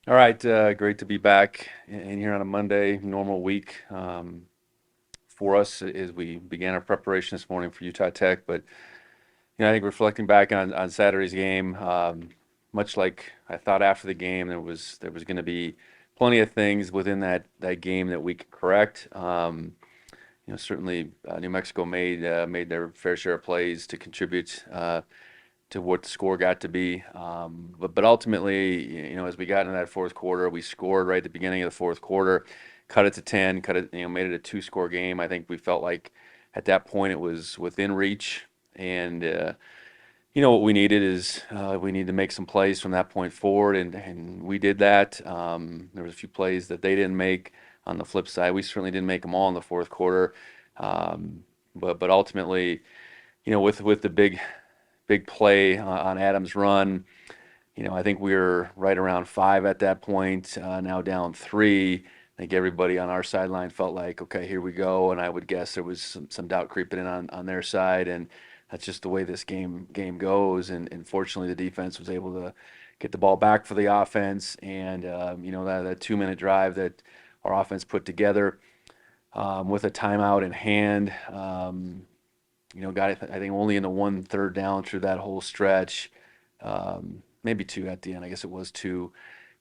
All right, great to be back in here on a Monday, normal week for us as we began our preparation this morning for Utah Tech. But I think reflecting back on Saturday's game, much like I thought after the game, there was going to be plenty of things within that game that we could correct. Certainly New Mexico made their fair share of plays to contribute to what the score got to be. But ultimately, as we got into that fourth quarter, we scored right at the beginning of the fourth quarter, cut it to 10, cut it, made it a two-score game. I think we felt like at that point it was within reach. And, what we needed is we need to make some plays from that point forward, and we did that. There was a few plays that they didn't make. On the flip side, we certainly didn't make them all in the fourth quarter. But ultimately, with the big play on Adams' run. I think we were right around 5 at that point, now down 3. I think everybody on our sideline felt like, okay, here we go. And I would guess there was some doubt creeping in on their side. And that's just the way this game goes. And fortunately, the defense was able to get the ball back for the offense. And, that 2-minute drive that our offense put together with a timeout in hand. Got it, I think only in the 1/3 down through that whole stretch, maybe 2 at the end. I guess it was 2.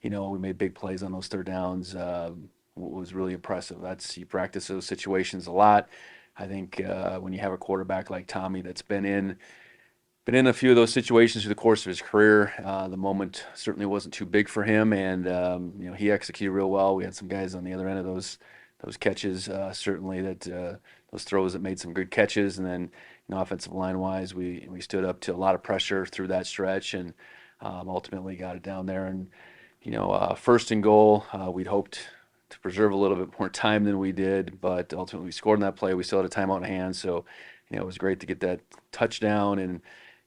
We made big plays on those third downs. Was really impressive. You practice those situations a lot. I think when you have a quarterback like Tommy that's been in a few of those situations through the course of his career, the moment certainly wasn't too big for him, and he executed real well. We had some guys on the other end of those catches, certainly those throws that made some good catches, and then offensive line wise, we stood up to a lot of pressure through that stretch, and ultimately got it down there. And first and goal, we'd hoped to preserve a little bit more time than we did, but ultimately we scored in that play. We still had a timeout in hand, so it was great to get that touchdown and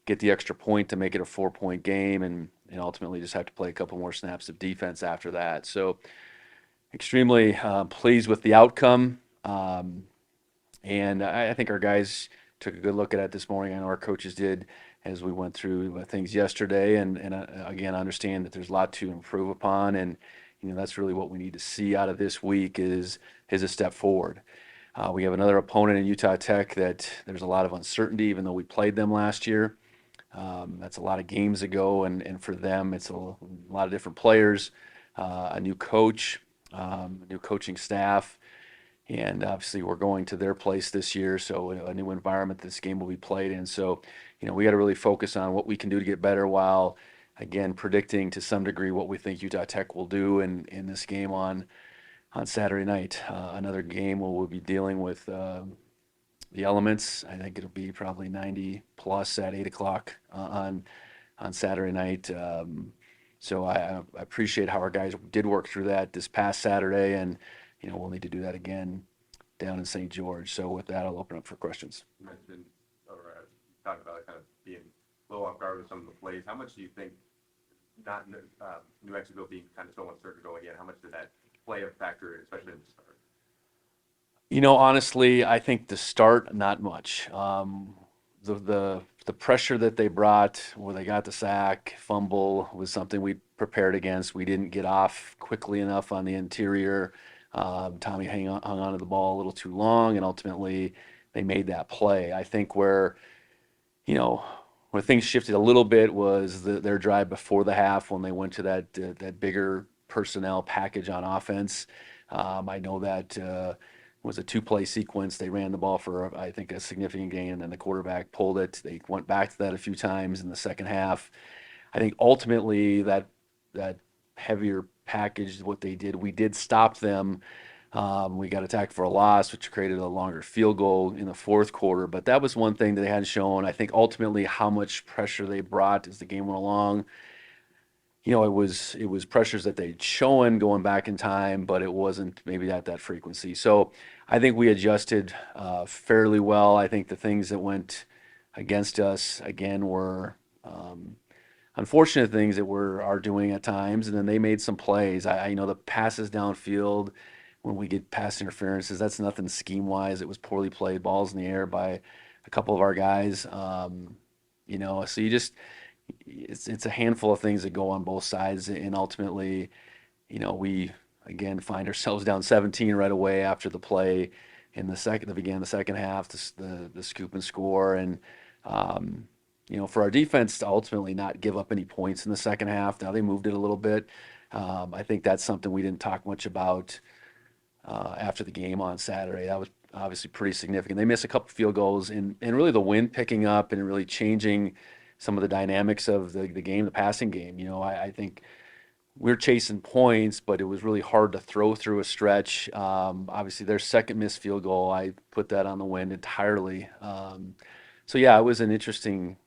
get the extra point to make it a 4-point game, and ultimately just have to play a couple more snaps of defense after that. So extremely pleased with the outcome. And I think our guys took a good look at it this morning. I know our coaches did as we went through things yesterday. And again, understand that there's a lot to improve upon. And, that's really what we need to see out of this week is a step forward. We have another opponent in Utah Tech that there's a lot of uncertainty, even though we played them last year. That's a lot of games ago. And for them, it's a lot of different players, a new coach, new coaching staff. And obviously, we're going to their place this year, so a new environment this game will be played in. So, we got to really focus on what we can do to get better while, again, predicting to some degree what we think Utah Tech will do in this game on Saturday night. Another game where we'll be dealing with the elements. I think it'll be probably 90 plus at 8 o'clock on Saturday night. So I appreciate how our guys did work through that this past Saturday, and we'll need to do that again down in St. George. So with that, I'll open up for questions. You mentioned, or talked about kind of being a little off guard with some of the plays. How much do you think, not New Mexico being kind of so uncertain going in, how much did that play a factor, especially in the start? Honestly, I think the start, not much. The pressure that they brought, where they got the sack, fumble, was something we prepared against. We didn't get off quickly enough on the interior. Tommy hung on to the ball a little too long, and ultimately they made that play. I think where things shifted a little bit was their drive before the half when they went to that bigger personnel package on offense. I know that was a 2-play sequence. They ran the ball for, I think, a significant gain, and then the quarterback pulled it. They went back to that a few times in the second half. I think ultimately that heavier package, what they did, we did stop them. We got attacked for a loss, which created a longer field goal in the fourth quarter. But that was one thing that they hadn't shown. I think ultimately how much pressure they brought as the game went along. It was pressures that they'd shown going back in time, but it wasn't maybe at that frequency. So I think we adjusted fairly well. I think the things that went against us again were unfortunate things that are doing at times, and then they made some plays. I the passes downfield when we get pass interferences, that's nothing scheme wise. It was poorly played balls in the air by a couple of our guys. So it's a handful of things that go on both sides, and ultimately, we again find ourselves down 17 right away after the play in the began the second half, the scoop and score, and um, for our defense to ultimately not give up any points in the second half. Now they moved it a little bit. I think that's something we didn't talk much about after the game on Saturday. That was obviously pretty significant. They missed a couple field goals, and really the wind picking up and really changing some of the dynamics of the game, the passing game. I think we're chasing points, but it was really hard to throw through a stretch. Obviously, their second missed field goal, I put that on the wind entirely. So yeah, it was an interesting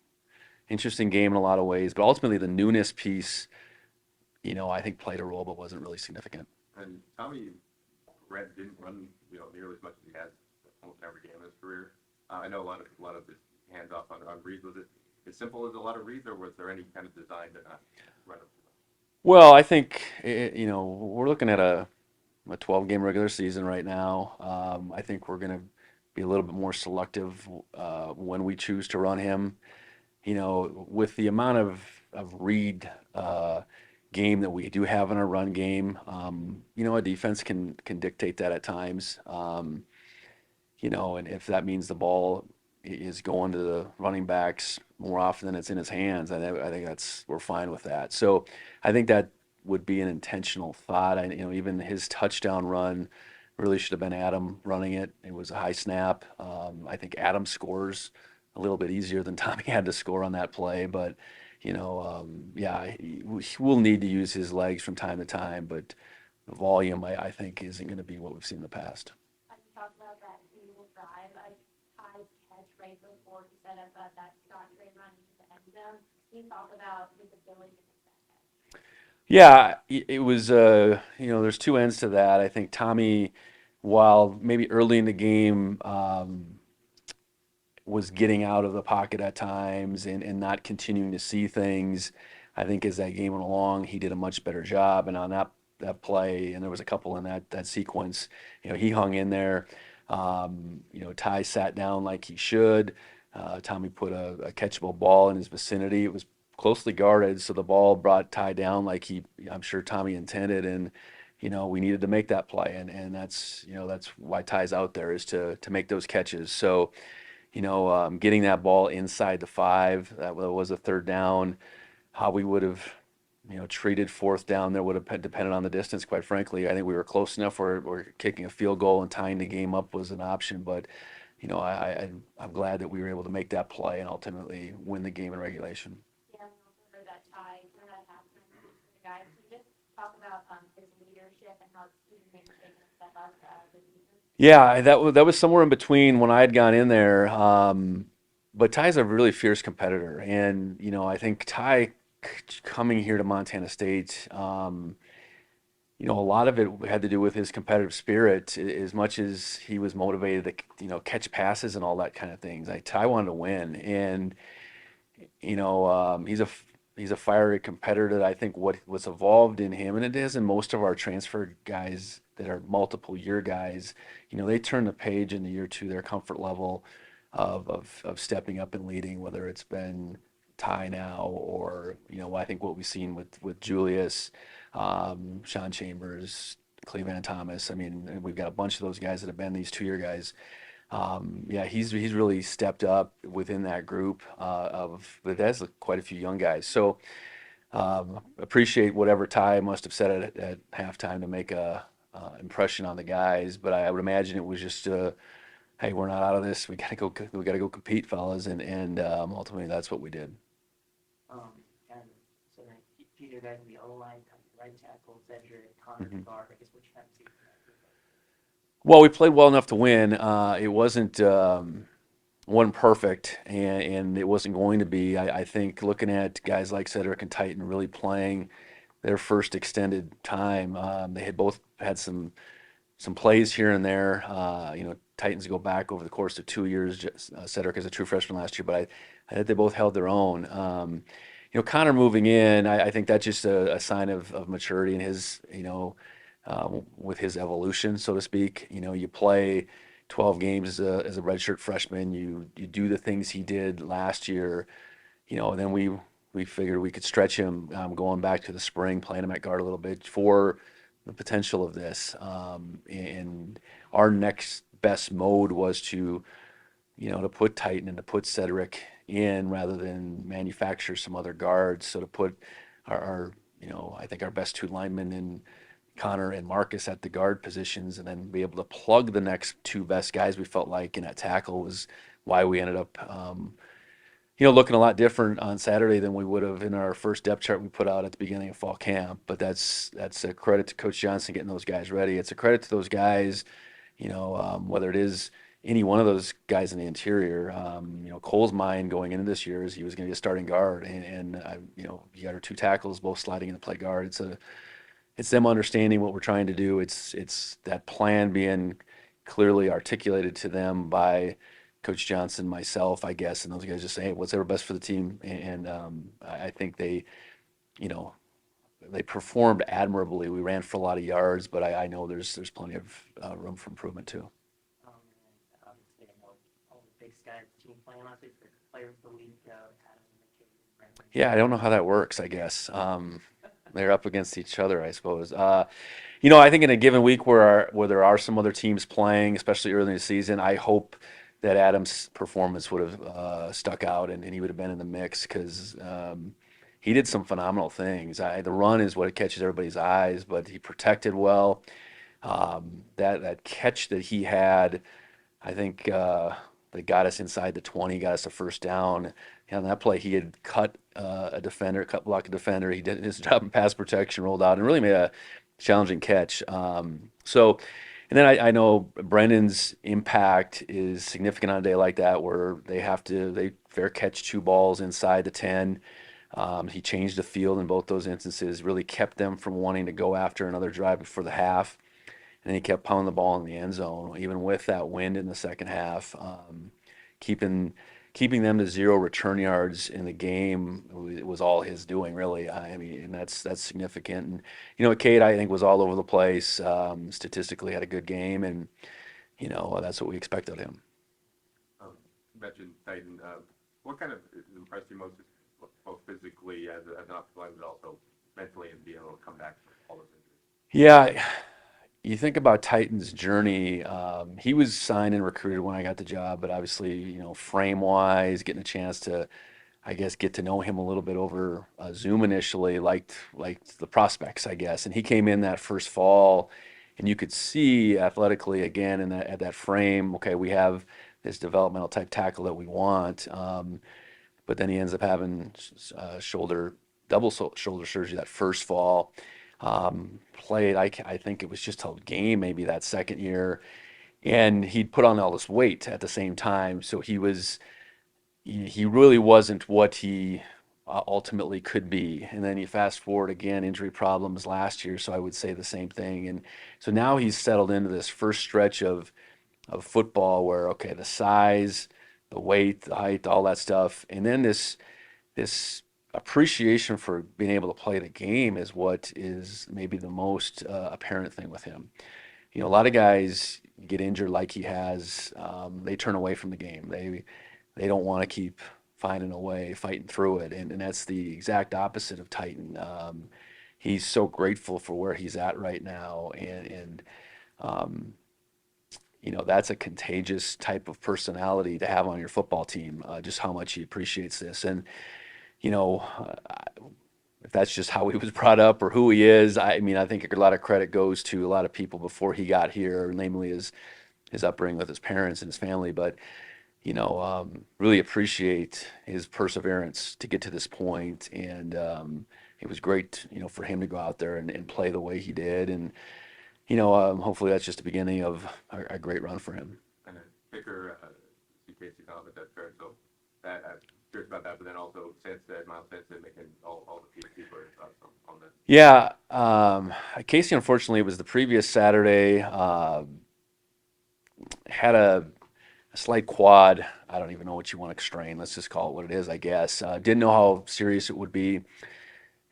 game in a lot of ways, but ultimately the newness piece, I think played a role, but wasn't really significant. And Tommy Brent didn't run, nearly as much as he has almost every game in his career. I know a lot of his handoff on reads. Was it as simple as a lot of reads, or was there any kind of design to not run it? Well, I think we're looking at a 12-game regular season right now. I think we're going to be a little bit more selective when we choose to run him. With the amount of read game that we do have in our run game, a defense can dictate that at times. And if that means the ball is going to the running backs more often than it's in his hands, I think we're fine with that. So I think that would be an intentional thought. Even his touchdown run really should have been Adam running it. It was a high snap. I think Adam scores a little bit easier than Tommy had to score on that play, but yeah, we'll need to use his legs from time to time, but the volume I think isn't going to be what we've seen in the past. You talked about that single drive, Ty's catch right before he set up that Scott Trey run into the end zone. Can you talk about his ability to make that catch? Yeah, it was, there's two ends to that. I think Tommy, while maybe early in the game, was getting out of the pocket at times and not continuing to see things. I think as that game went along, he did a much better job. And on that play, and there was a couple in that sequence, he hung in there. Ty sat down like he should. Tommy put a catchable ball in his vicinity. It was closely guarded, so the ball brought Ty down like I'm sure Tommy intended. And we needed to make that play, and that's why Ty's out there, is to make those catches. So getting that ball inside the 5, that was a third down. How we would have, treated fourth down there would have depended on the distance, quite frankly. I think we were close enough where kicking a field goal and tying the game up was an option, but I'm glad that we were able to make that play and ultimately win the game in regulation. Yeah, we also heard that Ty turned out halftime for the guys. Can you just talk about his leadership and how he's maybe taken a step up this season? Yeah, that was somewhere in between when I had gone in there. But Ty's a really fierce competitor, and I think Ty coming here to Montana State, a lot of it had to do with his competitive spirit, as much as he was motivated to catch passes and all that kind of things. Ty wanted to win, and he's a fiery competitor. That I think what was evolved in him, and it is in most of our transfer guys that are multiple year guys, they turn the page in the year 2, their comfort level of stepping up and leading, whether it's been Ty now or, I think what we've seen with Julius, Sean Chambers, Cleveland Thomas. I mean, we've got a bunch of those guys that have been these 2-year guys. Yeah, he's really stepped up within that group but that's quite a few young guys. So appreciate whatever Ty must have said at halftime to make a impression on the guys. But I would imagine it was just, hey, we're not out of this. We gotta go compete, fellas, and ultimately that's what we did. And so then Peter guys in the O line, right tackle, Zedrick, Connor, guard. I guess what you kind of see from that group. Well, we played well enough to win. It wasn't perfect, and it wasn't going to be. I think looking at guys like Cedric and Titan really playing their first extended time, they had both had some plays here and there. Titans go back over the course of 2 years. Cedric is a true freshman last year, but I think they both held their own. Connor moving in, I think that's just a sign of maturity in his, with his evolution, so to speak. You play 12 games as a redshirt freshman. You do the things he did last year. Then we we figured we could stretch him going back to the spring, playing him at guard a little bit for the potential of this. And our next best mode was to, to put Titan and to put Cedric in rather than manufacture some other guards. So to put our I think our best two linemen in Connor and Marcus at the guard positions, and then be able to plug the next two best guys we felt like in at tackle was why we ended up, looking a lot different on Saturday than we would have in our first depth chart we put out at the beginning of fall camp. But that's a credit to Coach Johnson getting those guys ready. It's a credit to those guys, whether it is any one of those guys in the interior. Cole's mind going into this year is he was going to get starting guard, and you got our two tackles both sliding into play guard. It's them understanding what we're trying to do. It's that plan being clearly articulated to them by Coach Johnson, myself, I guess, and those guys just say, hey, what's ever best for the team. And I think they performed admirably. We ran for a lot of yards, but I know there's plenty of room for improvement too. And obviously, I know all the big guys team playing last week for Player of the Week, Adam McCullouch, Brent Vigen. Yeah, I don't know how that works, I guess. They're up against each other, I suppose. I think in a given week where there are some other teams playing, especially early in the season, I hope that Adam's performance would have stuck out and he would have been in the mix because he did some phenomenal things. The run is what catches everybody's eyes, but he protected well. That catch that he had, I think that got us inside the 20, got us a first down. And on that play, he had cut block a defender. He did his job in pass protection, rolled out, and really made a challenging catch. And then I know Brendan's impact is significant on a day like that where they fair catch two balls inside the 10. He changed the field in both those instances, really kept them from wanting to go after another drive before the half. And then he kept pounding the ball in the end zone, even with that wind in the second half. Keeping them to 0 return yards in the game was all his doing, really. I mean, and that's significant. And Cade, I think, was all over the place. Statistically, had a good game, and that's what we expected of him. You mentioned Titan. What kind of impressed you most, both physically as an offensive lineman, but also mentally, and being able to come back from all those injuries? Yeah. You think about Titan's journey. He was signed and recruited when I got the job, but obviously, frame-wise, getting a chance to, I guess, get to know him a little bit over Zoom initially, liked the prospects, I guess. And he came in that first fall, and you could see athletically again at that frame. Okay, we have this developmental type tackle that we want, but then he ends up having double shoulder surgery that first fall. Played, I think it was just a game maybe that second year, and he'd put on all this weight at the same time, so he really wasn't what he ultimately could be. And then you fast forward again, injury problems last year, so I would say the same thing. And so now he's settled into this first stretch of football where, okay, the size, the weight, the height, all that stuff, and then this appreciation for being able to play the game is what is maybe the most apparent thing with him. A lot of guys get injured like he has. They turn away from the game. They don't want to keep finding a way, fighting through it, and that's the exact opposite of Titan. He's so grateful for where he's at right now, and that's a contagious type of personality to have on your football team. Just how much he appreciates this, and if that's just how he was brought up or who he is, I mean, I think a lot of credit goes to a lot of people before he got here, namely his upbringing with his parents and his family. But, really appreciate his perseverance to get to this point. And it was great, for him to go out there and play the way he did. And, hopefully that's just the beginning of a great run for him. And a kicker, in case you comment, that's fair. So that I'm curious about that, but then also Miles Sanstead making all the PhD for his thoughts on this. Yeah, Casey, unfortunately, it was the previous Saturday. Had a slight quad. I don't even know what you want to strain. Let's just call it what it is, I guess. Didn't know how serious it would be.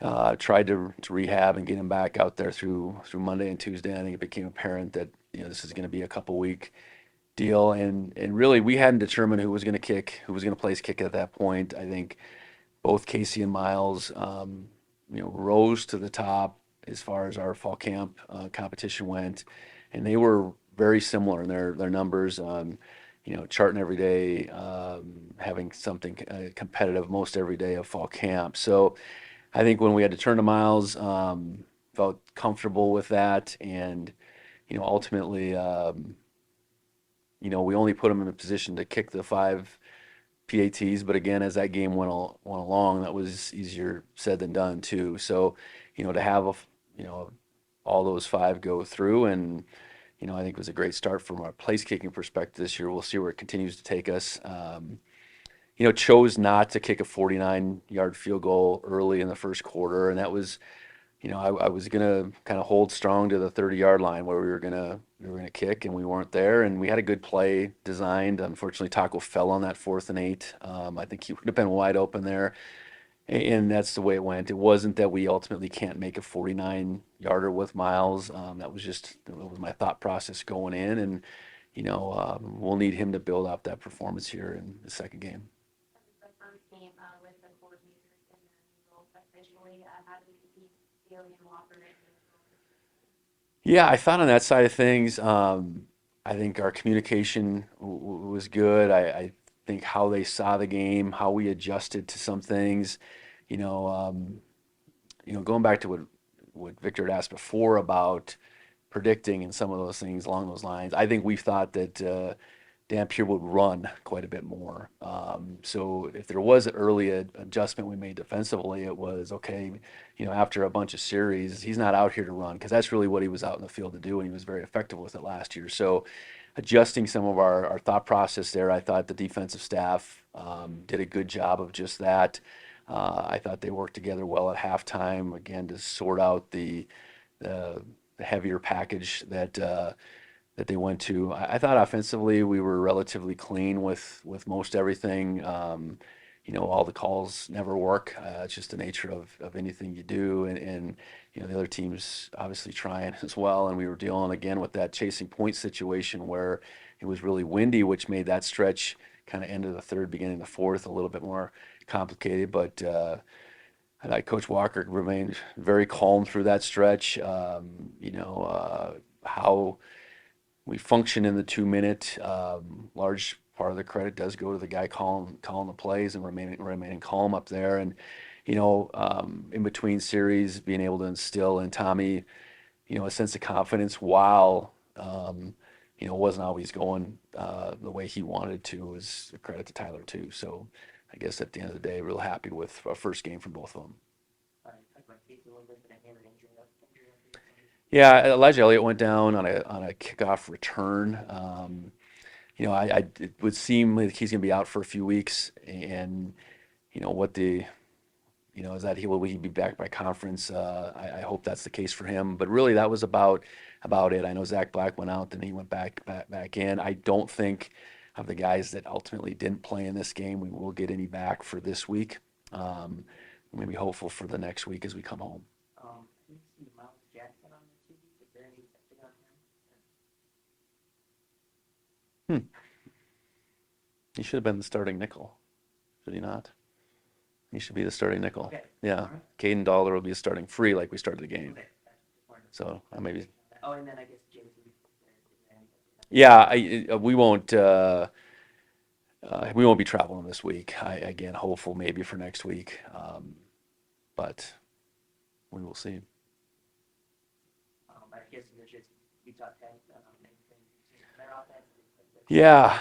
Tried to rehab and get him back out there through Monday and Tuesday. I think it became apparent that this is going to be a couple-week deal, and really we hadn't determined who was going to play his kick at that point. I think both Casey and Miles, rose to the top as far as our fall camp competition went, and they were very similar in their numbers. Charting every day, having something competitive most every day of fall camp. So I think when we had to turn to Miles, felt comfortable with that, and ultimately, we only put him in a position to kick the 5 PATs, but again, as that game went along, that was easier said than done too. So, to have all those 5 go through, and I think it was a great start from a place kicking perspective this year. We'll see where it continues to take us. Chose not to kick a 49-yard field goal early in the first quarter, and that was, I was gonna kind of hold strong to the 30-yard line where we were gonna kick, and we weren't there. And we had a good play designed. Unfortunately, Taco fell on that 4th and 8. I think he would have been wide open there, and that's the way it went. It wasn't that we ultimately can't make a 49-yarder with Miles. That was my thought process going in, and we'll need him to build up that performance here in the second game. That was the first game with the coordinators and then roles officially. How did you keep Bailey and Walker in the Yeah, I thought on that side of things, I think our communication was good. I think how they saw the game, how we adjusted to some things, you know, um, going back to what Victor had asked before about predicting and some of those things along those lines. I think we thought that Dampier would run quite a bit more. So if there was an early adjustment we made defensively, it was okay. After a bunch of series, he's not out here to run because that's really what he was out in the field to do, and he was very effective with it last year. So adjusting some of our thought process there, I thought the defensive staff did a good job of just that. I thought they worked together well at halftime again to sort out the, the heavier package that they went to. I thought offensively we were relatively clean with most everything. All the calls never work. It's just the nature of anything you do, and the other team's obviously trying as well. And we were dealing again with that chasing point situation where it was really windy, which made that stretch kind of end of the third, beginning of the fourth, a little bit more complicated. But I thought Coach Walker remained very calm through that stretch. How we function in the 2 minute. Large part of the credit does go to the guy calling the plays and remaining calm up there. And in between series, being able to instill in Tommy, a sense of confidence while wasn't always going the way he wanted to was a credit to Tyler too. So I guess at the end of the day, real happy with our first game from both of them. Talk about Casey a little bit, but I never injured up. Yeah, Elijah Elliott went down on a kickoff return. It would seem like he's going to be out for a few weeks, and is that will he be back by conference? I hope that's the case for him. But really, that was about it. I know Zach Black went out, then he went back in. I don't think of the guys that ultimately didn't play in this game, we will get any back for this week. Maybe hopeful for the next week as we come home. I didn't see Miles Jackson on the TV. Is there any update on him? He should have been the starting nickel, should he not? He should be the starting nickel. Okay. Yeah, All right. Caden Dollar will be starting free like we started the game. Okay. So maybe. Oh, and then I guess Jason. Yeah, we won't be traveling this week. Again, hopeful maybe for next week, but we will see. I guess there's just Utah Tech. Their offense. Yeah,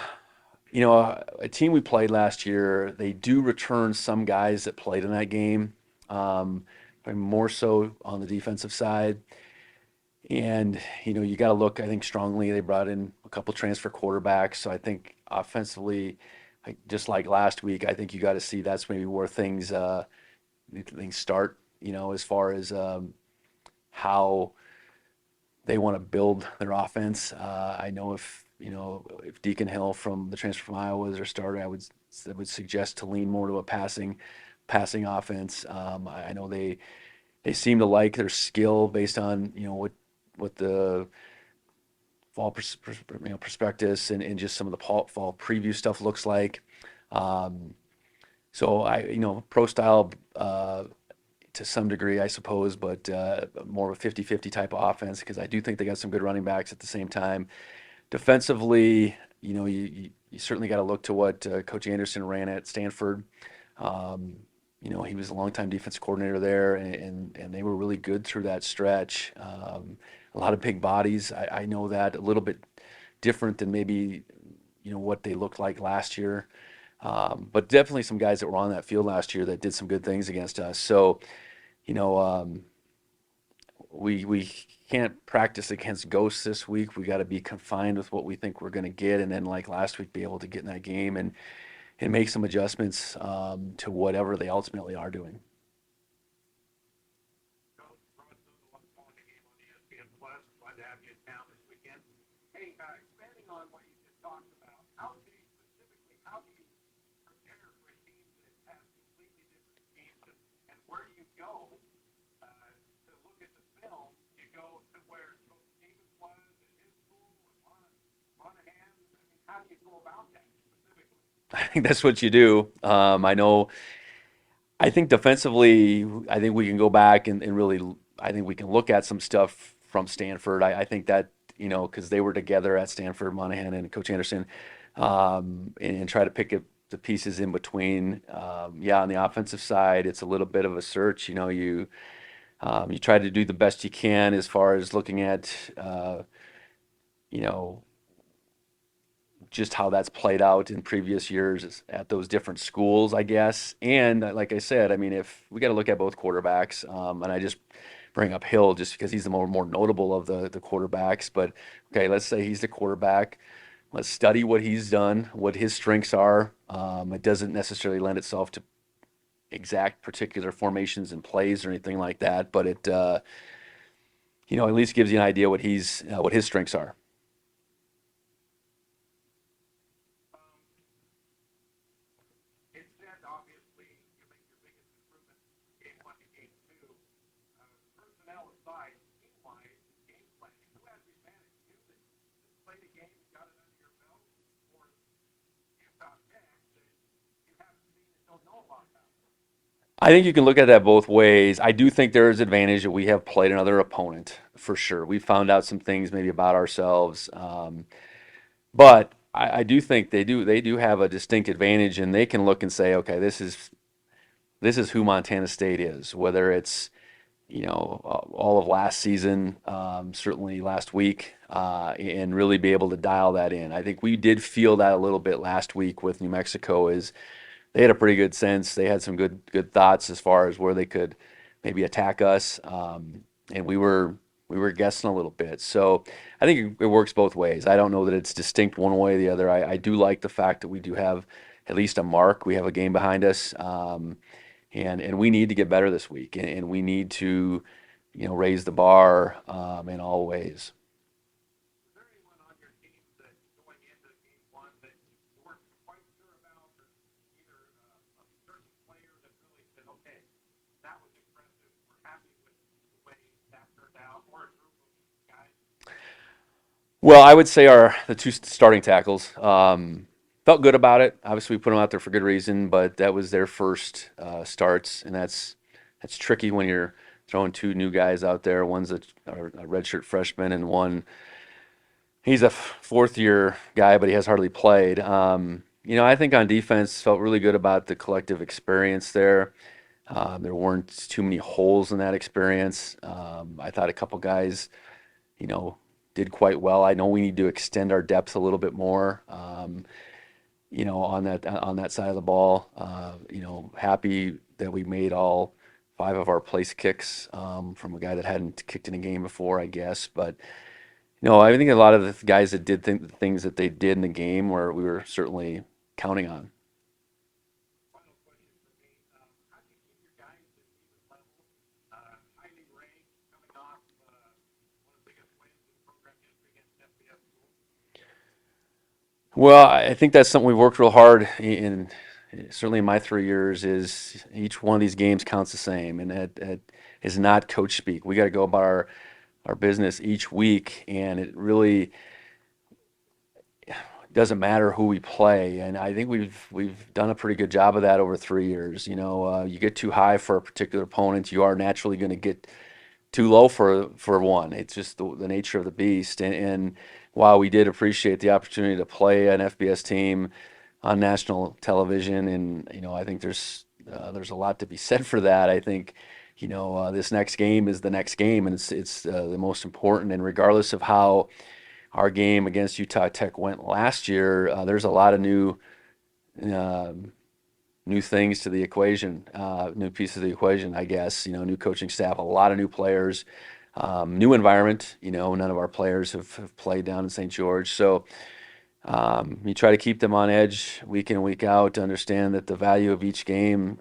a team we played last year, they do return some guys that played in that game, but more so on the defensive side. And you got to look, I think, strongly. They brought in a couple transfer quarterbacks, so I think offensively, just like last week, I think you got to see that's maybe where things start. As far as how they want to build their offense. I know if Deacon Hill from the transfer from Iowa is their starter, I would suggest to lean more to a passing offense. I know they seem to like their skill based on what the fall prospectus and just some of the fall preview stuff looks like. So pro style to some degree, I suppose, but more of a 50-50 type of offense because I do think they got some good running backs at the same time. Defensively, you certainly got to look to what Coach Anderson ran at Stanford. Um, he was a longtime defense coordinator there, and they were really good through that stretch. A lot of big bodies. I know that a little bit different than maybe what they looked like last year. But definitely some guys that were on that field last year that did some good things against us. So, you know, we can't practice against ghosts this week. We got to be confined with what we think we're going to get, and then like last week, be able to get in that game and make some adjustments to whatever they ultimately are doing. Hey, expanding on what you just talked about, how do you specifically, how do you prepare for a team that has completely different schemes, and where do you go to look at the film? You go to where Coach Stevens was at his school and Monahan. I mean, how do you go about that specifically? I think that's what you do. I know. I think defensively, I think we can go back and really, I think we can look at some stuff from Stanford. I think that, because they were together at Stanford, Monahan and Coach Anderson, and try to pick up the pieces in between. Yeah, on the offensive side, it's a little bit of a search. You try to do the best you can as far as looking at, you know, just how that's played out in previous years at those different schools, I guess. And like I said, I mean, if we got to look at both quarterbacks, and I just bring up Hill just because he's the more notable of the quarterbacks. But okay, let's say he's the quarterback. Let's study what he's done, what his strengths are. It doesn't necessarily lend itself to exact particular formations and plays or anything like that, but it at least gives you an idea what his strengths are. It said, obviously, you make your biggest improvement game one to game two. Personnel aside, team-wise, game planning, who has the advantage? You that played a game, got it under your belt, or Utah Tech that you haven't seen and don't know about that? I think you can look at that both ways. I do think there is advantage that we have played another opponent for sure. We found out some things maybe about ourselves, but I do think they do have a distinct advantage, and they can look and say, okay, this is who Montana State is. Whether it's all of last season, certainly last week, and really be able to dial that in. I think we did feel that a little bit last week with New Mexico. Is they had a pretty good sense. They had some good thoughts as far as where they could maybe attack us, and we were guessing a little bit. So I think it works both ways. I don't know that it's distinct one way or the other. I do like the fact that we do have at least a mark. We have a game behind us, and we need to get better this week, and we need to raise the bar in all ways. Is there anyone on your team that going into game one that you weren't quite sure about, or either a certain player that really said, okay, that was impressive, we're happy with the way that turned out, or a group of guys? Well, I would say the two starting tackles felt good about it. Obviously, we put them out there for good reason, but that was their first starts, and that's tricky when you're throwing two new guys out there. One's a redshirt freshman, and one he's a fourth year guy, but he has hardly played. I think on defense felt really good about the collective experience there. There weren't too many holes in that experience. I thought a couple guys you know, did quite well. I know we need to extend our depth a little bit more, on that side of the ball. Happy that we made all five of our place kicks from a guy that hadn't kicked in a game before, I guess. But I think a lot of the guys that did the things that they did in the game were we were certainly counting on. Final question for me, how do you keep your guys at even level, highly ranked, coming off one of the biggest wins in program history against FBS schools? Well, I think that's something we've worked real hard certainly in my 3 years, is each one of these games counts the same, and that is not coach speak. We got to go about our business each week, and it really doesn't matter who we play, and I think we've done a pretty good job of that over 3 years. You get too high for a particular opponent, you are naturally going to get too low for one. It's just the nature of the beast. And while we did appreciate the opportunity to play an FBS team on national television, and I think there's a lot to be said for that. I think this next game is the next game, and it's the most important. And regardless of how our game against Utah Tech went last year, there's a lot of um new things to the equation, new pieces of the equation, I guess. New coaching staff, a lot of new players, new environment. None of our players have played down in St. George, so you try to keep them on edge week in, week out to understand that the value of each game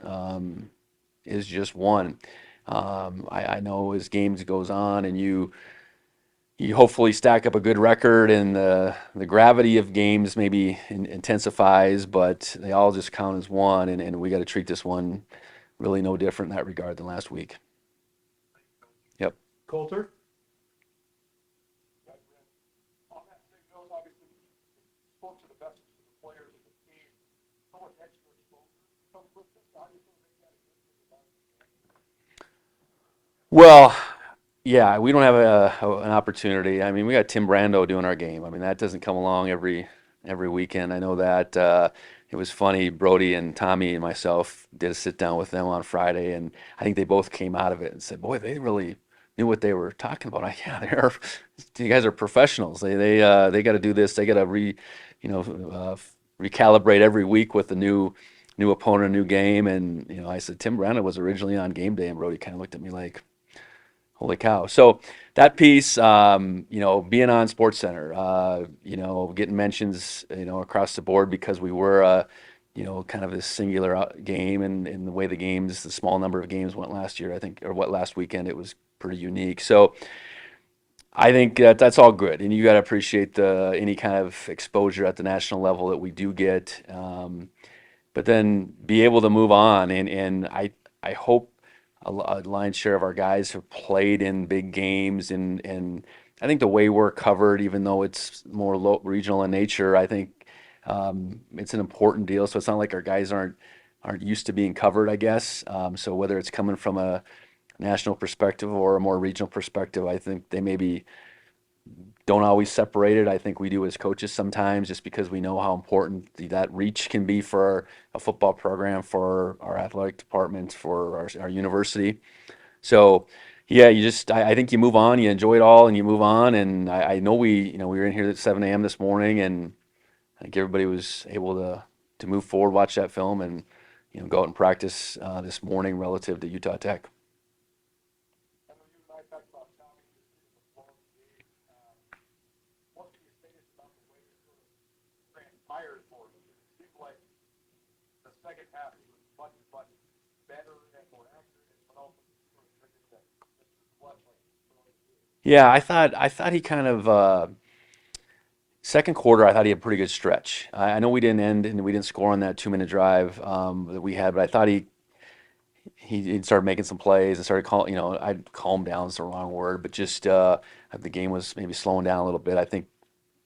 is just one. I know as games goes on and you hopefully stack up a good record, and the gravity of games maybe intensifies, but they all just count as one, and we got to treat this one really no different in that regard than last week. Yep. Coulter? On that same note, obviously, you spoke to the best of the players of the team. How much extra exposure comes with this? How do you think that Well, yeah, we don't have an opportunity. I mean, we got Tim Brando doing our game. I mean, that doesn't come along every weekend. I know that. It was funny. Brody and Tommy and myself did a sit down with them on Friday, and I think they both came out of it and said, "Boy, they really knew what they were talking about." Yeah, they're you guys are professionals. They got to do this. They got to recalibrate every week with a new opponent, a new game. And I said Tim Brando was originally on game day, and Brody kind of looked at me like, holy cow. So that piece, being on SportsCenter, getting mentions, across the board because we were, kind of this singular game, and the way the small number of games went last year, I think, or last weekend, it was pretty unique. So I think that's all good, and you got to appreciate any kind of exposure at the national level that we do get, but then be able to move on, and I hope a lion's share of our guys have played in big games, and I think the way we're covered, even though it's more regional in nature, I think it's an important deal. So it's not like our guys aren't used to being covered, I guess. So whether it's coming from a national perspective or a more regional perspective, I think they maybe don't always separate it. I think we do as coaches sometimes, just because we know how important that reach can be for a football program, for our athletic department, for our university. So, yeah, I think you move on, you enjoy it all, and you move on. And I know we were in here at 7 a.m. this morning, and I think everybody was able to move forward, watch that film, and go out and practice this morning relative to Utah Tech. and when you and I talked about Tommy, the flow of the game, what can you say about the way it sort of transpired for you? It seemed like the second half was much better and more accurate, and also sort of triggered that clutch like. Yeah, I thought he kind of second quarter. I thought he had a pretty good stretch. I know we didn't end and we didn't score on that 2 minute drive that we had, but I thought he started making some plays and started calling. I'd calm down is the wrong word, but just the game was maybe slowing down a little bit. I think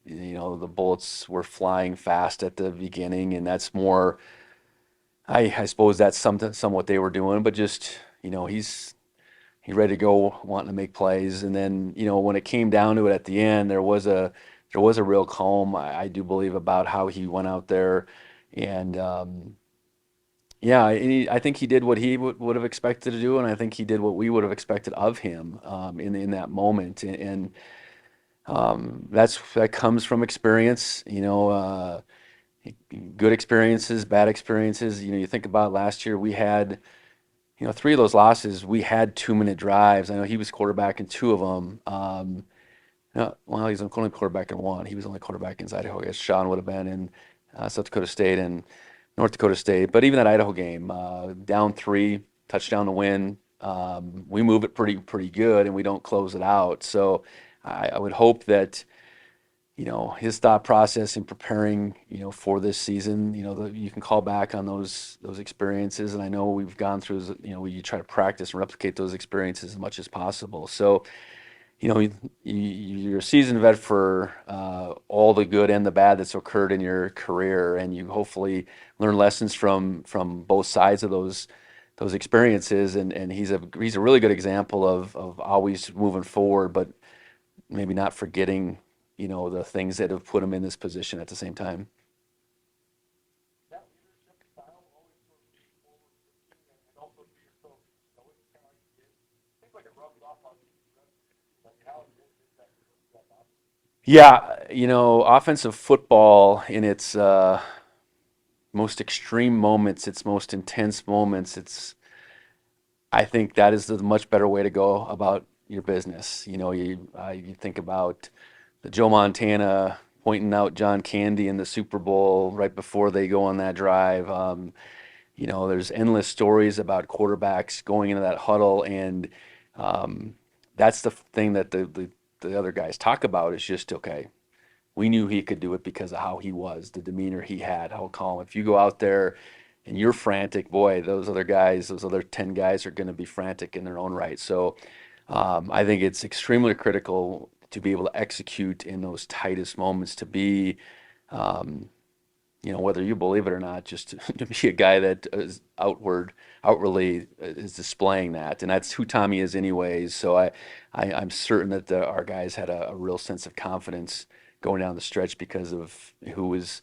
the bullets were flying fast at the beginning, and that's more. I suppose that's somewhat they were doing, but just he's ready to go, wanting to make plays. And then when it came down to it at the end, there was a real calm, I do believe, about how he went out there, and yeah, I think he did what he would have expected to do, and I think he did what we would have expected of him in that moment, and that comes from experience. Good experiences, bad experiences. You think about last year, we had. Three of those losses, we had 2 minute drives. I know he was quarterback in two of them. No, well, he's only quarterback in one. He was only quarterback in Idaho. I guess Sean would have been in South Dakota State and North Dakota State. But even that Idaho game, down three, touchdown to win. We move it pretty good, and we don't close it out. So I would hope that his thought process in preparing for this season, you can call back on those experiences. And I know we've gone through, we try to practice and replicate those experiences as much as possible. So you're a seasoned vet for all the good and the bad that's occurred in your career, and you hopefully learn lessons from both sides of those experiences. And he's a really good example of always moving forward, but maybe not forgetting, the things that have put him in this position at the same time. That leadership style always sort of being forward thinking and also be your coach. So it's kind of like it seems like it rubs off on you. Like how is that rub off? Yeah, offensive football in its most extreme moments, its most intense moments, I think that is the much better way to go about your business. You think about the Joe Montana pointing out John Candy in the Super Bowl right before they go on that drive. There's endless stories about quarterbacks going into that huddle, and um, that's the thing that the other guys talk about is just okay. We knew he could do it because of how he was, the demeanor he had, how calm. If you go out there and you're frantic, boy, those other guys, those other 10 guys are going to be frantic in their own right. So I think it's extremely critical to be able to execute in those tightest moments, to be, um, whether you believe it or not, just to be a guy that is outwardly is displaying that. And that's who Tommy is anyways. So I'm certain that our guys had a real sense of confidence going down the stretch because of who was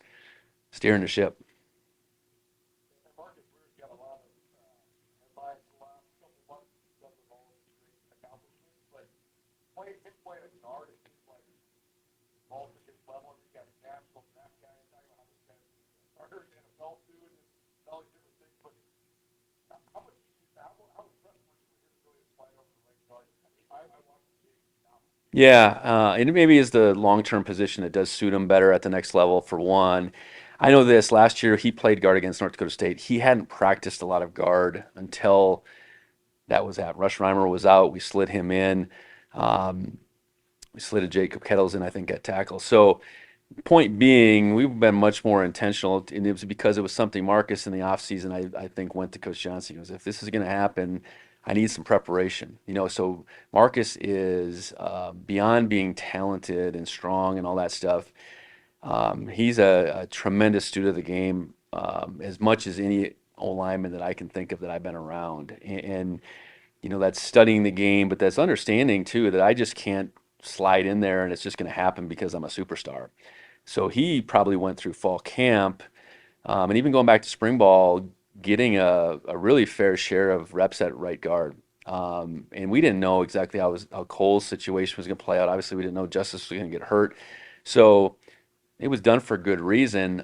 steering the ship. And Marcus Bruce got a lot of headlines the last couple months because of all of his great accomplishments, but his play as an guard, it seems like all to his level. He's got a national draft guy talking about how this guy's starter in the NFL too, and all these different things. But how much how impressed were you with his ability to slide over the right guard? I watched the game now. Yeah, and it maybe is the long-term position that does suit him better at the next level for one. I know this last year he played guard against North Dakota State. He hadn't practiced a lot of guard until that was at Rush Reimer was out. We slid him in. Um, we slid a Jacob Kettles in, I think, at tackle. So point being, we've been much more intentional, and it was because it was something Marcus in the offseason, I think, went to Coach Johnson. He goes, if this is going to happen, I need some preparation. So Marcus is beyond being talented and strong and all that stuff. He's a tremendous student of the game, as much as any O lineman that I can think of that I've been around. And that's studying the game, but that's understanding too that I just can't slide in there and it's just going to happen because I'm a superstar. So he probably went through fall camp, and even going back to spring ball, getting a really fair share of reps at right guard. And we didn't know exactly how Cole's situation was going to play out. Obviously, we didn't know Justice was going to get hurt. So it was done for good reason,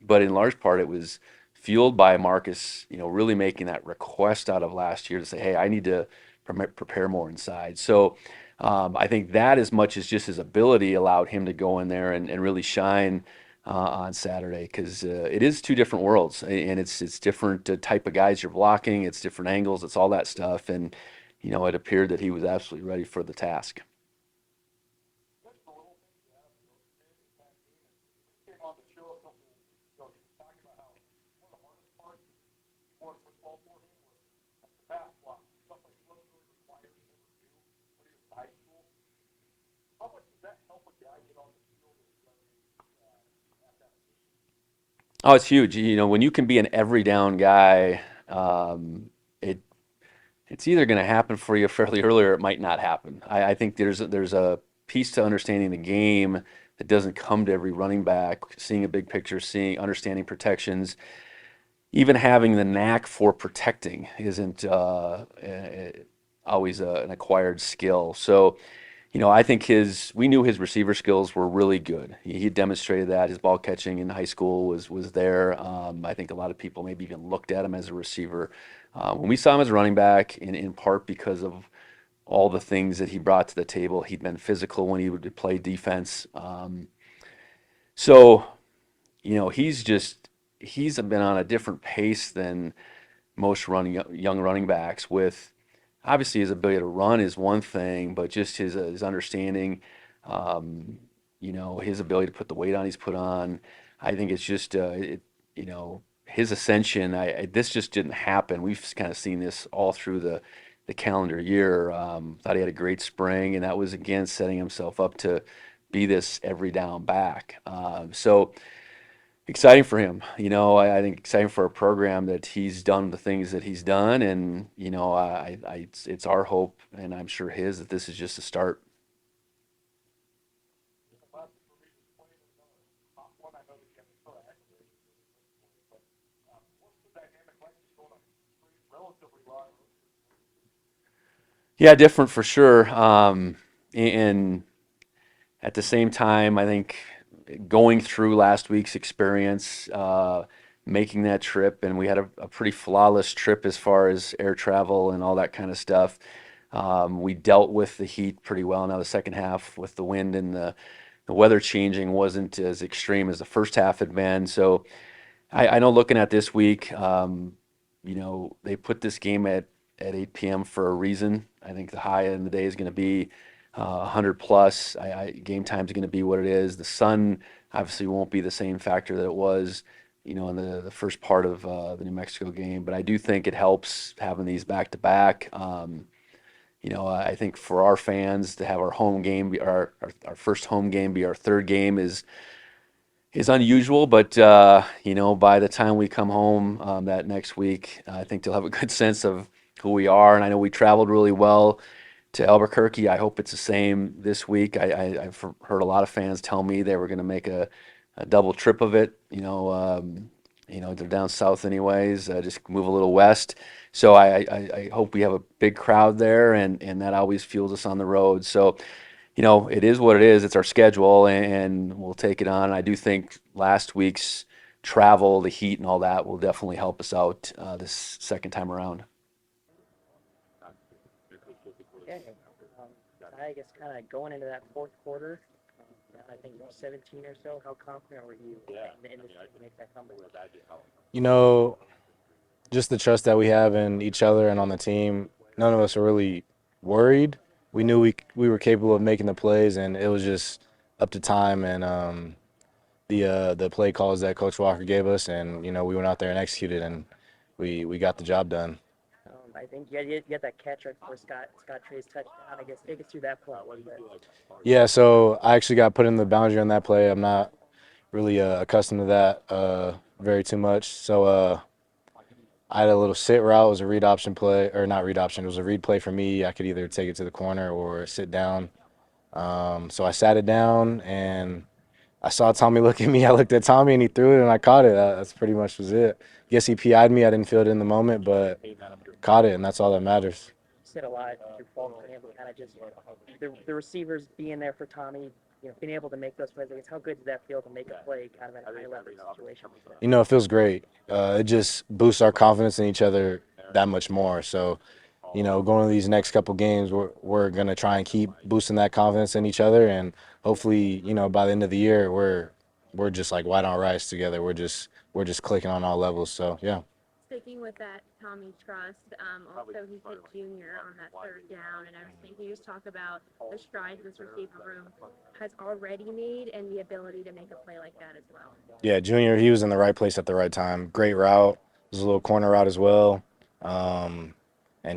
but in large part it was fueled by Marcus, really making that request out of last year to say, "Hey, I need to prepare more inside." So I think that, as much as just his ability, allowed him to go in there and really shine on Saturday, because it is two different worlds, and it's different type of guys you're blocking, it's different angles, it's all that stuff, and it appeared that he was absolutely ready for the task. Just the little things that happen in that game. And came on the show a couple of weeks ago. He was talking about how one of the hardest parts of more football for him was the pass block. Something he wasn't really required to ever do when he was in high school. How much does that help a guy get on the field at a young age at that position? Oh, it's huge. When you can be an every down guy, it's either going to happen for you fairly early or it might not happen. I think there's a piece to understanding the game that doesn't come to every running back, seeing a big picture, understanding protections, even having the knack for protecting isn't always an acquired skill. So, I think we knew his receiver skills were really good. He demonstrated that. His ball catching in high school was there. I think a lot of people maybe even looked at him as a receiver. When we saw him as a running back, in part because of all the things that he brought to the table, he'd been physical when he would play defense. So, he's been on a different pace than most young running backs. With obviously his ability to run is one thing, but just his understanding, his ability to put the weight on he's put on. I think it's just his ascension. This just didn't happen. We've kind of seen this all through the the calendar year. Thought he had a great spring, and that was again setting himself up to be this every down back. So exciting for him. I think exciting for a program that he's done the things that he's done, and it's our hope, and I'm sure his, that this is just a start. One, I know that you have a sort of accolades, but what's the dynamic like just going on relatively long? Yeah, different for sure. And at the same time, I think going through last week's experience, making that trip, and we had a pretty flawless trip as far as air travel and all that kind of stuff. We dealt with the heat pretty well. Now the second half with the wind and the weather changing wasn't as extreme as the first half had been. So I know looking at this week, they put this game at 8 p.m. for a reason. I think the high in the day is going to be 100 plus. Game time is going to be what it is. The sun obviously won't be the same factor that it was, in the first part of the New Mexico game. But I do think it helps having these back to back. I think for our fans to have our home game be our first home game be our third game is unusual, but by the time we come home that next week, I think they'll have a good sense of who we are. And I know we traveled really well to Albuquerque. I hope it's the same this week. I've heard a lot of fans tell me they were going to make a double trip of it. They're down south anyways. Just move a little west. So I hope we have a big crowd there, and that always fuels us on the road. So it is what it is. It's our schedule, and we'll take it on. I do think last week's travel, the heat, and all that will definitely help us out this second time around. Okay. I guess kind of going into that fourth quarter, I think 17 or so. How confident were you in the industry to make that comeback? You know, just the trust that we have in each other and on the team. None of us are really worried. We knew we were capable of making the plays, and it was just up to time and the play calls that Coach Walker gave us, and we went out there and executed, and we got the job done. I think you had that catch right before Scott Trey's touchdown. I guess take us through that play a little bit. Yeah, so I actually got put in the boundary on that play. I'm not really accustomed to that very too much. So I had a little sit route. It was a read option play, or not read option. It was a read play for me. I could either take it to the corner or sit down. So I sat it down, and I saw Tommy look at me. I looked at Tommy, and he threw it, and I caught it. That's pretty much was it. Guess he PI'd me. I didn't feel it in the moment, but caught it, and that's all that matters. Said a lot through fall camp, kind of just the receivers being there for Tommy, being able to make those plays. I guess how good does that feel to make a play kind of in a high leverage situation? It feels great. It just boosts our confidence in each other that much more. So, going to these next couple games, we're gonna try and keep boosting that confidence in each other, and hopefully, by the end of the year, we're just like white on rice together. We're just clicking on all levels. So yeah. Sticking with that Tommy trust, also he hit Junior on that third down and everything. Can you just talk about the strides this receiver room has already made and the ability to make a play like that as well? Yeah, Junior, he was in the right place at the right time. Great route. It was a little corner route as well. And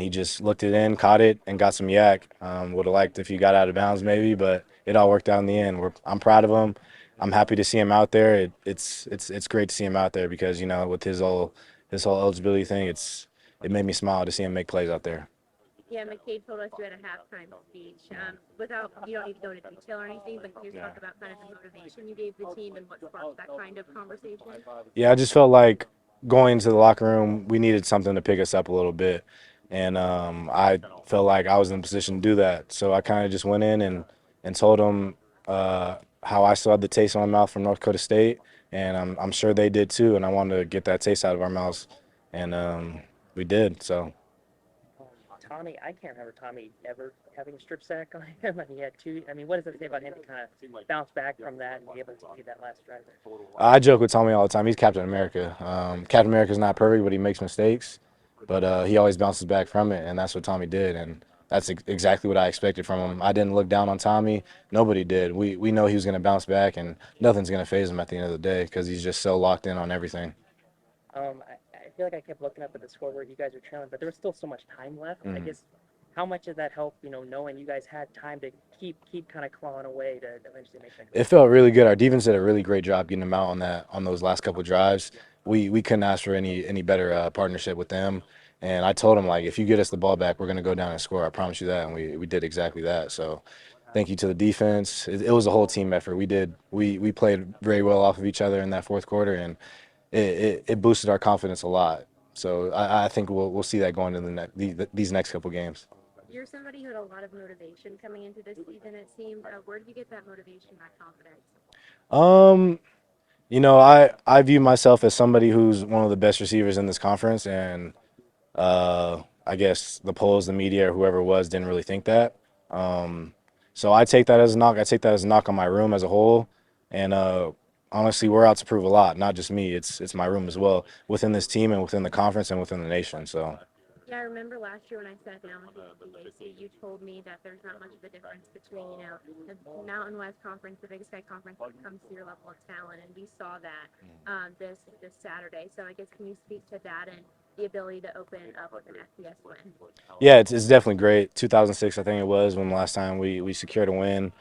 he just looked it in, caught it, and got some yak. Would have liked if he got out of bounds maybe, but it all worked out in the end. I'm proud of him. I'm happy to see him out there. It's great to see him out there because with his whole eligibility thing, it made me smile to see him make plays out there. Yeah, McCade told us you had a halftime speech. Without, you don't need to go into detail or anything, but can you talk about kind of the motivation you gave the team and what sparked that kind of conversation? Yeah, I just felt like going into the locker room, we needed something to pick us up a little bit. And I felt like I was in a position to do that. So I kind of just went in and told them how I still had the taste in my mouth from North Dakota State. And I'm sure they did too. And I wanted to get that taste out of our mouths. And we did, so. Tommy, I can't remember Tommy ever having a strip sack on him. He had two. What does it say about him to kind of bounce back from that and be able to do that last drive? I joke with Tommy all the time. He's Captain America. Captain America's not perfect, but he makes mistakes. But he always bounces back from it, and that's what Tommy did. And that's exactly what I expected from him. I didn't look down on Tommy. Nobody did. We know he was going to bounce back, and nothing's going to faze him at the end of the day because he's just so locked in on everything. I feel like I kept looking up at the scoreboard. You guys are trailing, but there was still so much time left. I guess how much did that help, knowing you guys had time to keep kind of clawing away to eventually make that? It felt really good. Our defense did a really great job getting them out on those last couple drives. We couldn't ask for any better partnership with them. And I told them, like, if you get us the ball back, we're gonna go down and score. I promise you that. And we did exactly that. So thank you to the defense. It was a whole team effort. We played very well off of each other in that fourth quarter, and it boosted our confidence a lot. So I think we'll see that going into these next couple games. You're somebody who had a lot of motivation coming into this season, it seemed. Where did you get that motivation, that confidence? Um, I view myself as somebody who's one of the best receivers in this conference, and I guess the polls, the media, or whoever it was didn't really think that. So I take that as a knock. I take that as a knock on my room as a whole, and honestly, we're out to prove a lot. Not just me; it's my room as well, within this team and within the conference and within the nation. So. Yeah, I remember last year when I sat down with you at the BAC, you told me that there's not much of a difference between, the Mountain West Conference, the Big Sky Conference, when it comes to your level of talent, and we saw that this Saturday. So I guess can you speak to that and the ability to open up with an FBS win? Yeah, it's definitely great. 2006, I think it was, when the last time we secured a win.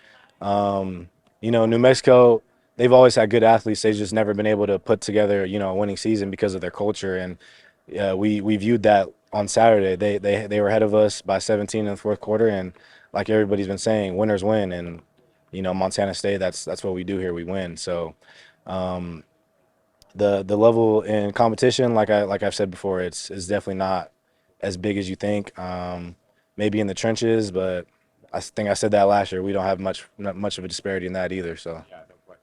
New Mexico, they've always had good athletes. They've just never been able to put together, a winning season because of their culture. And we viewed that on Saturday. They were ahead of us by 17 in the fourth quarter. And like everybody's been saying, winners win. And, Montana State, that's what we do here. We win. So the level in competition, like I've said before, it's definitely not as big as you think. Maybe in the trenches, but I think I said that last year. We don't have not much of a disparity in that either. So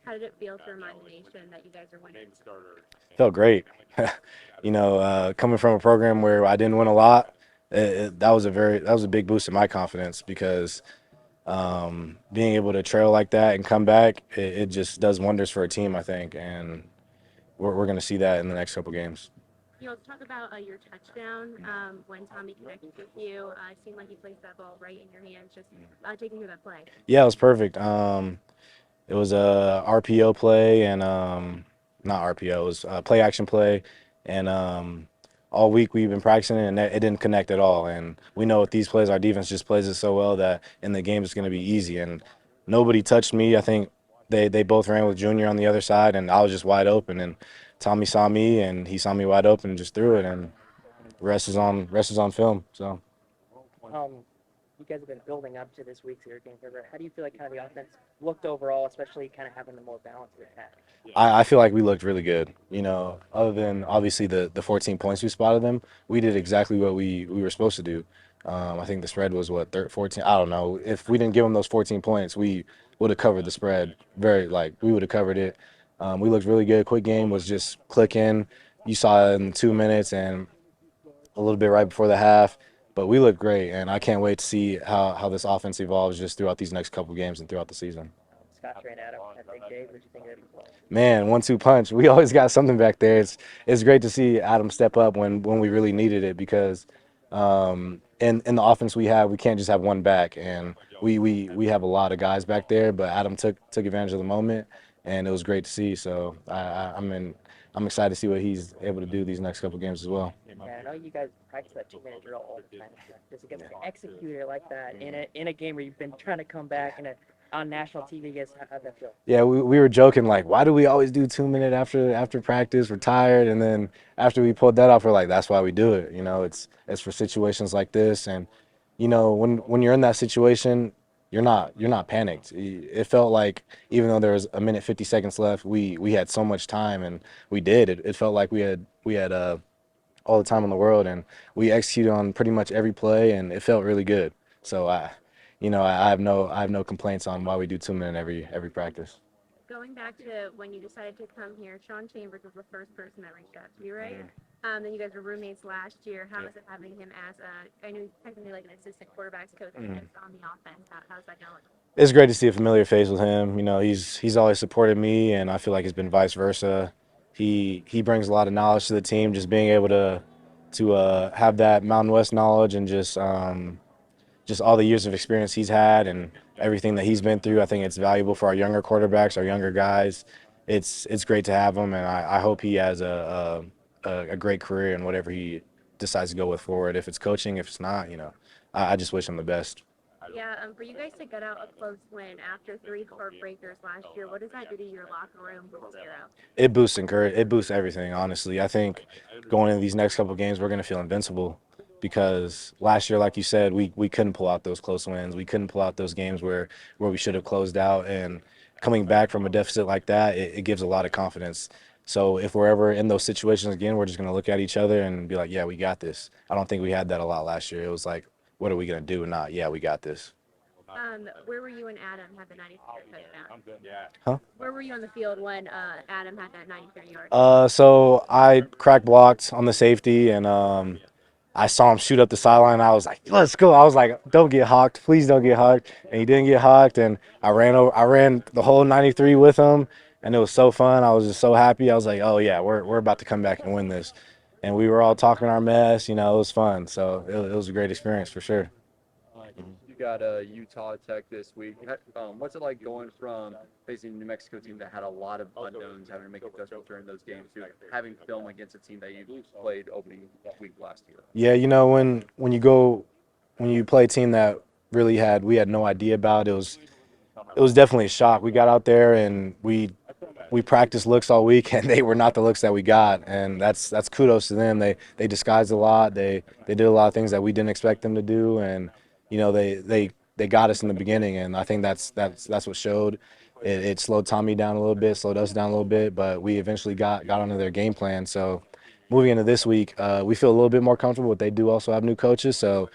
How did it feel to remind the nation that you guys are winning? felt great. Coming from a program where I didn't win a lot, that was a big boost in my confidence because being able to trail like that and come back, it just does wonders for a team, I think, and we're going to see that in the next couple games. Talk about your touchdown when Tommy connected with you. It seemed like he placed that ball right in your hands. Just taking through that play. Yeah, it was perfect. It was a RPO play and not RPO. It was a play action play, and all week we've been practicing it, and it didn't connect at all. And we know with these plays, our defense just plays it so well that in the game it's going to be easy. And nobody touched me. I think they both ran with Junior on the other side, and I was just wide open. And Tommy saw me, and he saw me wide open and just threw it. And rest is on film. So. You guys have been building up to this week's game. How do you feel like kind of the offense looked overall, especially kind of having the more balanced attack? I feel like we looked really good. Other than obviously the 14 points we spotted them, we did exactly what we were supposed to do. I think the spread was 14. I don't know. If we didn't give them those 14 points, we would have covered the spread. We would have covered it. We looked really good. Quick game was just click in. You saw it in 2 minutes and a little bit right before the half. But we look great, and I can't wait to see how this offense evolves just throughout these next couple games and throughout the season. Scott ran Adam at Big Dave. What did you think of it? Man, 1-2 punch. We always got something back there. It's great to see Adam step up when we really needed it because in the offense we have, we can't just have one back, and we have a lot of guys back there. But Adam took advantage of the moment, and it was great to see. So I'm excited to see what he's able to do these next couple games as well. Yeah, I know you guys practice that 2-minute drill all the time. Does it get to execute it like that in a game where you've been trying to come back and on national TV? Guys, how'd that feel? Yeah, we were joking like, why do we always do 2 minute after practice? We're tired, and then after we pulled that off, we're like, that's why we do it. It's for situations like this, and when you're in that situation, you're not panicked. It felt like even though there was a minute 50 seconds left, we had so much time, and we did. It felt like we had all the time in the world, and we executed on pretty much every play, and it felt really good. So I have no complaints on why we do 2 minute every practice. Going back to when you decided to come here, Sean Chambers was the first person that reached out to you, right? Then you guys were roommates last year. How was it having him as I know he's technically like an assistant quarterbacks coach on the offense? How's that going? It's great to see a familiar face with him. He's always supported me, and I feel like it's been vice versa. He brings a lot of knowledge to the team, just being able to have that Mountain West knowledge and just all the years of experience he's had and everything that he's been through. I think it's valuable for our younger quarterbacks, our younger guys. It's great to have him, and I hope he has a great career in whatever he decides to go with forward. If it's coaching, if it's not, I just wish him the best. Yeah, for you guys to get out a close win after 3 heartbreakers last year, what does that do to your locker room from 0? It boosts encourage. It boosts everything. Honestly, I think going into these next couple games, we're gonna feel invincible because last year, like you said, we couldn't pull out those close wins. We couldn't pull out those games where we should have closed out. And coming back from a deficit like that, it gives a lot of confidence. So if we're ever in those situations again, we're just gonna look at each other and be like, yeah, we got this. I don't think we had that a lot last year. It was like, what are we gonna do? Not, yeah, we got this. Where were you when Adam had the 93-yard touchdown? Huh? Where were you on the field when Adam had that 93-yard? So I crack blocked on the safety, and I saw him shoot up the sideline. I was like, let's go. I was like, don't get hawked. Please don't get hawked. And he didn't get hawked. And I ran the whole 93 with him, and it was so fun. I was just so happy. I was like, oh, yeah, we're about to come back and win this. And we were all talking our mess. It was fun. So it was a great experience for sure. You got Utah Tech this week. What's it like going from facing a New Mexico team that had a lot of unknowns, having to make adjustments during those games, to having film against a team that you played opening week last year? Yeah, when you play a team that we had no idea about, it was definitely a shock. We got out there and we practiced looks all week, and they were not the looks that we got, and that's kudos to them. They disguised a lot. They did a lot of things that we didn't expect them to do, and they got us in the beginning, and I think that's what showed. It slowed Tommy down a little bit, slowed us down a little bit, but we eventually got onto their game plan. So moving into this week, we feel a little bit more comfortable. But they do also have new coaches, so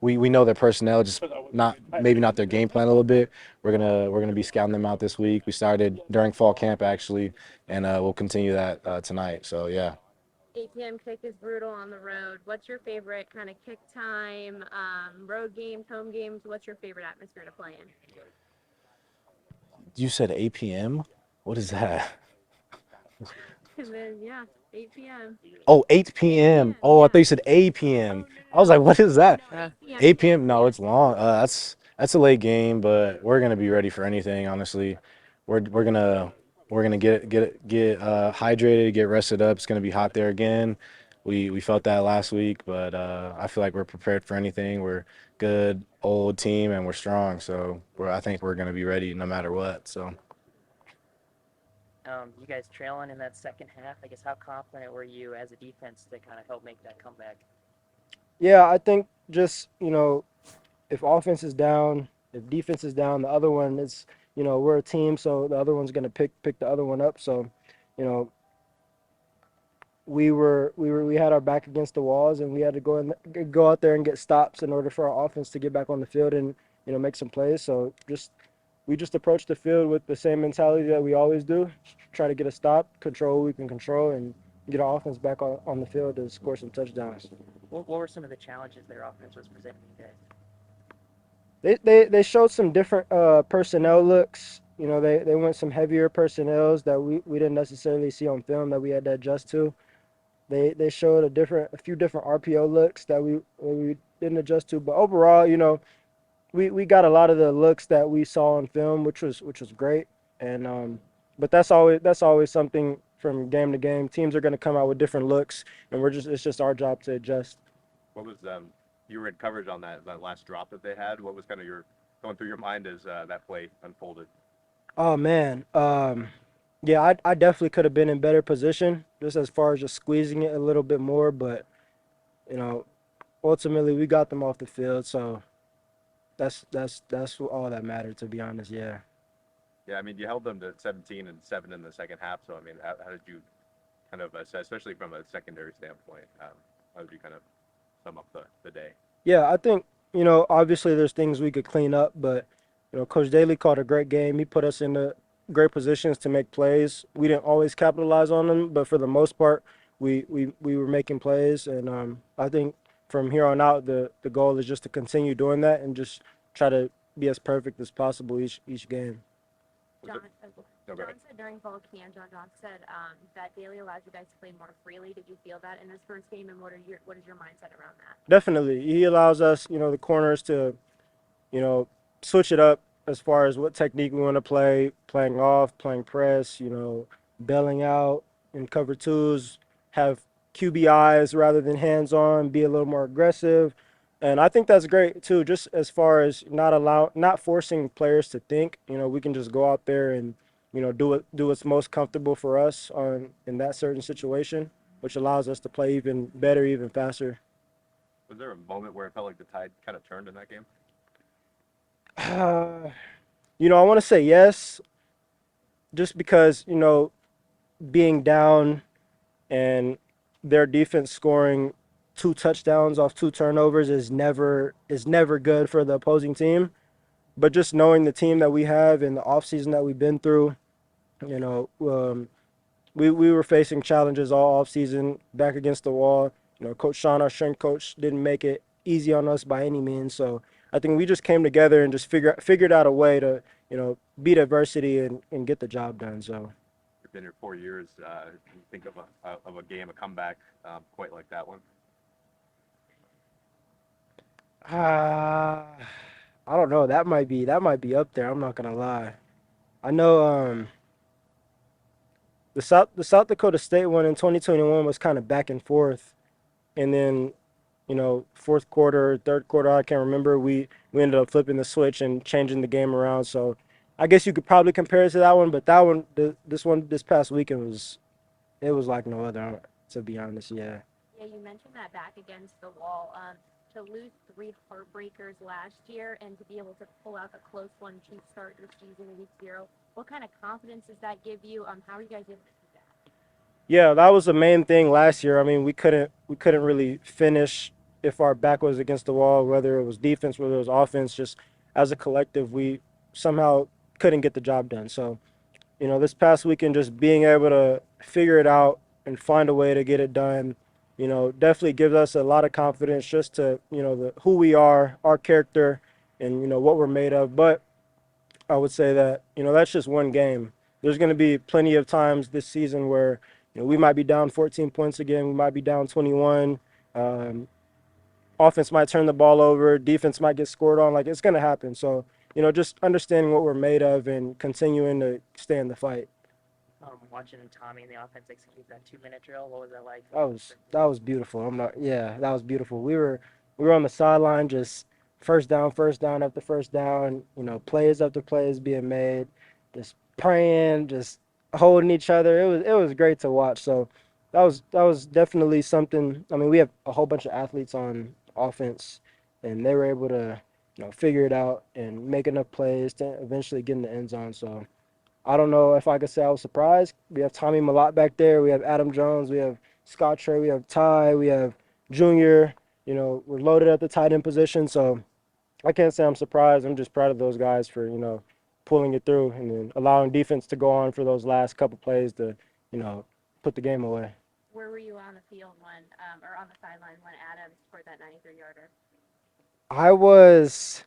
we know their personnel, just maybe not their game plan a little bit. We're gonna be scouting them out this week. We started during fall camp actually, and we'll continue that tonight. So yeah. 8 p.m. kick is brutal on the road. What's your favorite kind of kick time? Road games, home games. What's your favorite atmosphere to play in? You said 8 p.m. What is that? And then 8 p.m. Oh, 8 p.m. Oh, I thought you said 8 p.m. I was like, what is that? No, 8 p.m. 8 p.m. No, it's long. That's a late game, but we're gonna be ready for anything. Honestly, we're gonna get hydrated, get rested up. It's gonna be hot there again. We felt that last week, but I feel like we're prepared for anything. We're good old team and we're strong, so I think we're gonna be ready no matter what. So. You guys trailing in that second half. I guess how confident were you as a defense to kind of help make that comeback? Yeah, I think just, if offense is down, if defense is down, the other one is, we're a team, so the other one's going to pick the other one up. So, you know, we had our back against the walls, and we had to go out there and get stops in order for our offense to get back on the field and, make some plays. So we just approached the field with the same mentality that we always do. Try to get a stop, control what we can control, and get our offense back on the field to score some touchdowns. What were some of the challenges their offense was presenting you guys? They showed some different personnel looks. They went some heavier personnels that we didn't necessarily see on film that we had to adjust to. They showed a few different RPO looks that we didn't adjust to. But overall, we got a lot of the looks that we saw on film, which was great. And but that's always something from game to game. Teams are going to come out with different looks, and it's just our job to adjust. What was you were in coverage on that last drop that they had? What was kind of going through your mind as that play unfolded? Oh man, yeah, I definitely could have been in better position just as far as just squeezing it a little bit more, but ultimately we got them off the field, so that's all that mattered, to be honest. Yeah. Yeah, I mean, you held them to 17 and 7 in the second half. So, I mean, how did you kind of assess, especially from a secondary standpoint, how did you kind of sum up the day? Yeah, I think, obviously there's things we could clean up, but, Coach Daly called a great game. He put us in the great positions to make plays. We didn't always capitalize on them, but for the most part, we were making plays. And I think from here on out, the goal is just to continue doing that and just try to be as perfect as possible each game. John said during fall camp, John said that Daly allows you guys to play more freely. Did you feel that in this first game, and what is your mindset around that? Definitely. He allows us, the corners to, switch it up as far as what technique we want to play, playing off, playing press, bailing out in cover twos, have QBIs rather than hands on, be a little more aggressive. And I think that's great too, just as far as not forcing players to think. We can just go out there and, do what's most comfortable for us in that certain situation, which allows us to play even better, even faster. Was there a moment where it felt like the tide kind of turned in that game? I want to say yes, just because, being down and their defense scoring 2 touchdowns off 2 turnovers is never good for the opposing team. But just knowing the team that we have and the offseason that we've been through, you know, um, we were facing challenges all offseason, back against the wall. Coach Sean, our strength coach, didn't make it easy on us by any means. So I think we just came together and just figured out a way to, beat adversity and get the job done. So. You've been here 4 years. Can you think of a game, a comeback quite like that one? Ah, I don't know. That might be up there. I'm not gonna lie. I know the South Dakota State one in 2021 was kind of back and forth, and then fourth quarter, third quarter, I can't remember. We ended up flipping the switch and changing the game around. So I guess you could probably compare it to that one, but that one, this past weekend it was like no other. To be honest, yeah. Yeah, you mentioned that back against the wall. To lose 3 heartbreakers last year and to be able to pull out a close one to start your season in week 0, what kind of confidence does that give you? How are you guys able to do that? Yeah, that was the main thing last year. I mean, we couldn't really finish if our back was against the wall, whether it was defense, whether it was offense. Just as a collective, we somehow couldn't get the job done. So, this past weekend, just being able to figure it out and find a way to get it done, definitely gives us a lot of confidence just to, who we are, our character, and what we're made of. But I would say that, that's just one game. There's going to be plenty of times this season where, we might be down 14 points again. We might be down 21. Um, Offense might turn the ball over. Defense might get scored on. Like, it's going to happen. So, just understanding what we're made of and continuing to stay in the fight. Watching Tommy and the offense execute that 2-minute drill, what was that like? That was beautiful. Yeah, that was beautiful. We were on the sideline, just first down after first down, plays after plays being made, just praying, just holding each other. It was great to watch. So that was definitely something. I mean, we have a whole bunch of athletes on offense, and they were able to, figure it out and make enough plays to eventually get in the end zone. So I don't know if I could say I was surprised. We have Tommy Malott back there. We have Adam Jones. We have Scott Trey. We have Ty. We have Junior. We're loaded at the tight end position. So I can't say I'm surprised. I'm just proud of those guys for, pulling it through and then allowing defense to go on for those last couple plays to, put the game away. Where were you on the field or on the sideline when Adams scored that 93-yarder? I was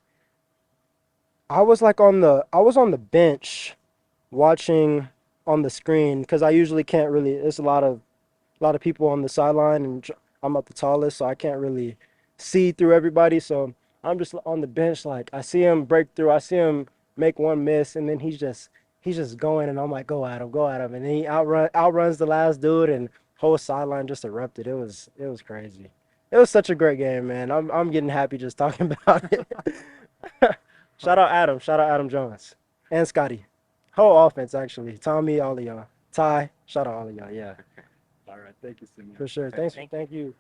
on the bench watching on the screen because I usually can't really. There's a lot of people on the sideline, and I'm not the tallest, so I can't really see through everybody. So I'm just on the bench, like I see him break through, I see him make one miss, and then he's just going, and I'm like, go at him, and then he outruns the last dude, and whole sideline just erupted. It was crazy. It was such a great game, man. I'm getting happy just talking about it. Shout out Adam Jones and Scotty. Whole offense actually. Tommy, all of y'all. Ty, shout out all of y'all. Yeah, All right. Thank you, Simeon. for sure. Thank you.